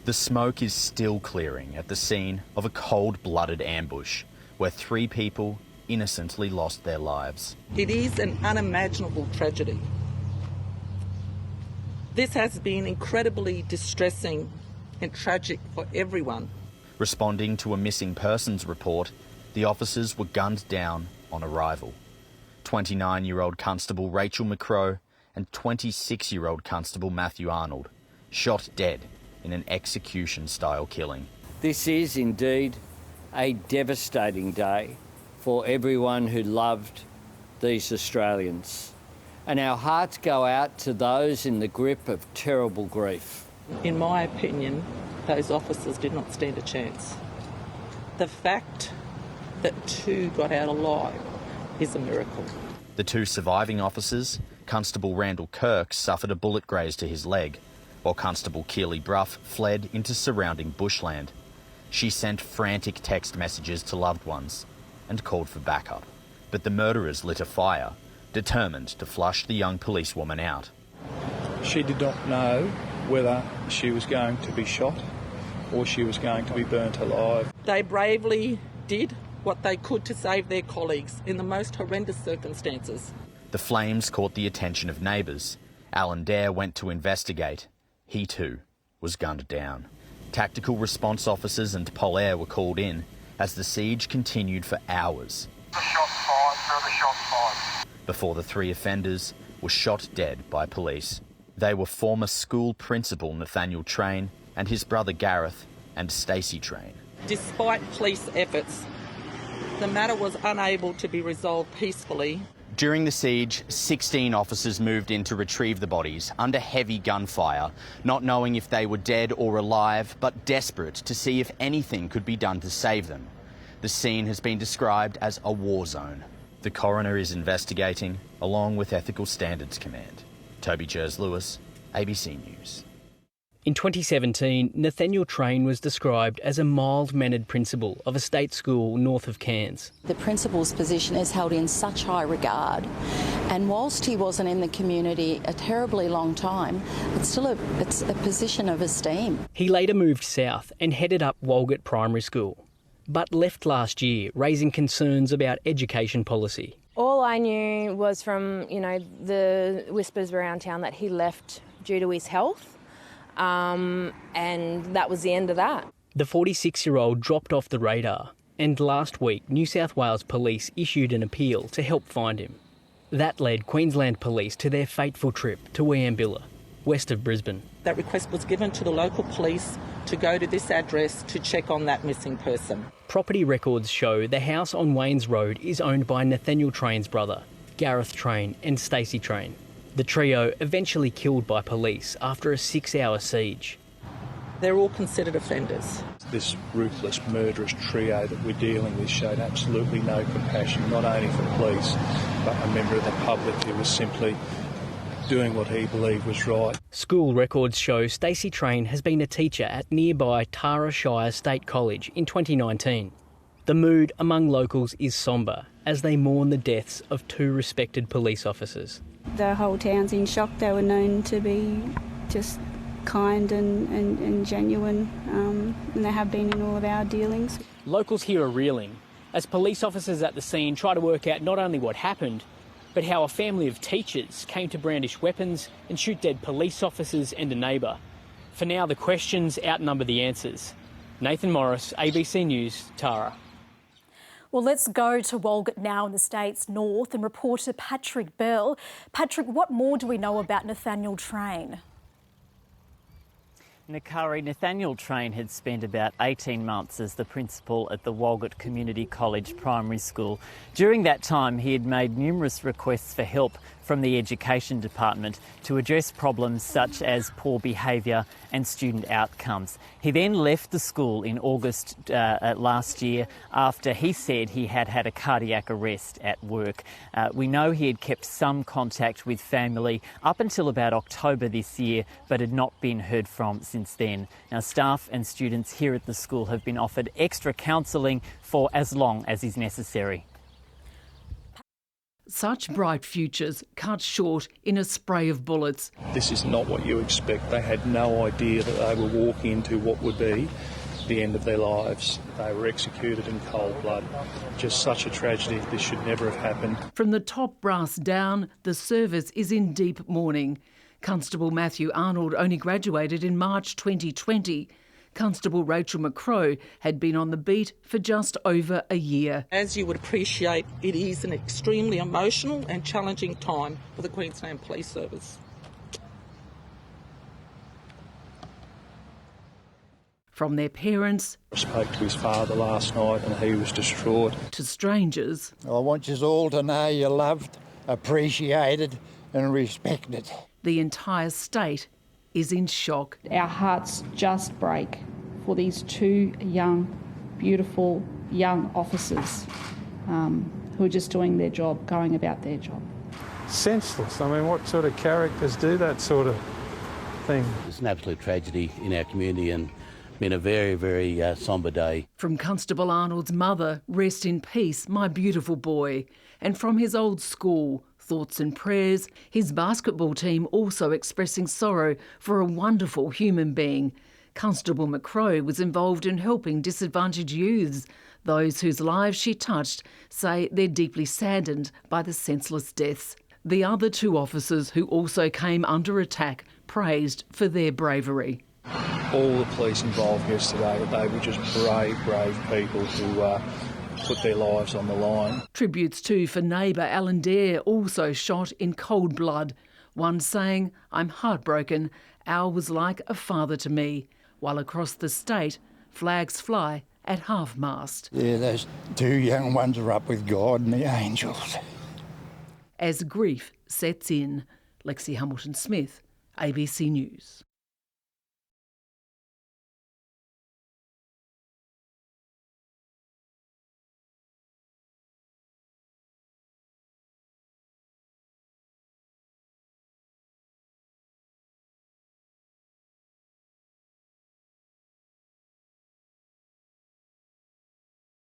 The smoke is still clearing at the scene of a cold-blooded ambush where 3 people innocently lost their lives. It is an unimaginable tragedy. This has been incredibly distressing and tragic for everyone. Responding to a missing persons report, the officers were gunned down on arrival. 29-year-old Constable Rachel McCrow and 26-year-old Constable Matthew Arnold shot dead in an execution-style killing. This is indeed a devastating day for everyone who loved these Australians. And our hearts go out to those in the grip of terrible grief. In my opinion, those officers did not stand a chance. The fact that 2 got out alive is a miracle. The 2 surviving officers, Constable Randall Kirk, suffered a bullet graze to his leg, while Constable Keely Bruff fled into surrounding bushland. She sent frantic text messages to loved ones and called for backup. But the murderers lit a fire, determined to flush the young policewoman out. She did not know whether she was going to be shot or she was going to be burnt alive. They bravely did what they could to save their colleagues in the most horrendous circumstances. The flames caught the attention of neighbours. Alan Dare went to investigate. He too was gunned down. Tactical response officers and Polair were called in as the siege continued for hours. Shots fired, further shots fired. Before the 3 offenders were shot dead by police. They were former school principal Nathaniel Train and his brother Gareth and Stacey Train. Despite police efforts, the matter was unable to be resolved peacefully. During the siege, 16 officers moved in to retrieve the bodies under heavy gunfire, not knowing if they were dead or alive, but desperate to see if anything could be done to save them. The scene has been described as a war zone. The coroner is investigating, along with Ethical Standards Command. Toby Jers-Lewis, ABC News. In 2017, Nathaniel Train was described as a mild-mannered principal of a state school north of Cairns. The principal's position is held in such high regard, and whilst he wasn't in the community a terribly long time, it's a position of esteem. He later moved south and headed up Walgett Primary School, but left last year, raising concerns about education policy. All I knew was from, the whispers around town that he left due to his health. And that was the end of that. The 46-year-old dropped off the radar, and last week New South Wales Police issued an appeal to help find him. That led Queensland Police to their fateful trip to Weambilla, west of Brisbane. That request was given to the local police to go to this address to check on that missing person. Property records show the house on Waynes Road is owned by Nathaniel Train's brother, Gareth Train and Stacey Train. The trio eventually killed by police after a 6-hour siege. They're all considered offenders. This ruthless, murderous trio that we're dealing with showed absolutely no compassion, not only for police, but a member of the public who was simply doing what he believed was right. School records show Stacey Train has been a teacher at nearby Tara Shire State College in 2019. The mood among locals is sombre as they mourn the deaths of 2 respected police officers. The whole town's in shock. They were known to be just kind and genuine, and they have been in all of our dealings. Locals here are reeling as police officers at the scene try to work out not only what happened, but how a family of teachers came to brandish weapons and shoot dead police officers and a neighbour. For now, the questions outnumber the answers. Nathan Morris, ABC News, Tara. Well, let's go to Walgett now in the state's north and reporter Patrick Bell. Patrick, what more do we know about Nathaniel Train? Nakari, Nathaniel Train had spent about 18 months as the principal at the Walgett Community College Primary School. During that time, he had made numerous requests for help from the Education Department to address problems such as poor behaviour and student outcomes. He then left the school in August last year after he said he had had a cardiac arrest at work. We know he had kept some contact with family up until about October this year, but had not been heard from since then. Now, staff and students here at the school have been offered extra counselling for as long as is necessary. Such bright futures cut short in a spray of bullets. This is not what you expect. They had no idea that they were walking into what would be the end of their lives. They were executed in cold blood. Just such a tragedy. This should never have happened. From the top brass down, the service is in deep mourning. Constable Matthew Arnold only graduated in March 2020. Constable Rachel McCrow had been on the beat for just over a year. As you would appreciate, it is an extremely emotional and challenging time for the Queensland Police Service. From their parents... I spoke to his father last night and he was distraught. ...to strangers. I want you all to know you're loved, appreciated and respected. The entire state is in shock. Our hearts just break for these two young, beautiful young officers who are just doing their job, going about their job. Senseless. I mean, what sort of characters do that sort of thing? It's an absolute tragedy in our community and been a very, very sombre day. From Constable Arnold's mother, rest in peace, my beautiful boy. And from his old school, thoughts and prayers, his basketball team also expressing sorrow for a wonderful human being. Constable McCrow was involved in helping disadvantaged youths. Those whose lives she touched say they're deeply saddened by the senseless deaths. The other two officers who also came under attack praised for their bravery. All the police involved yesterday, they were just brave people who put their lives on the line. Tributes too for neighbour Alan Dare, also shot in cold blood. One saying, "I'm heartbroken. Al was like a father to me." While across the state, flags fly at half-mast. Yeah, those two young ones are up with God and the angels. As grief sets in, Lexi Hamilton-Smith, ABC News.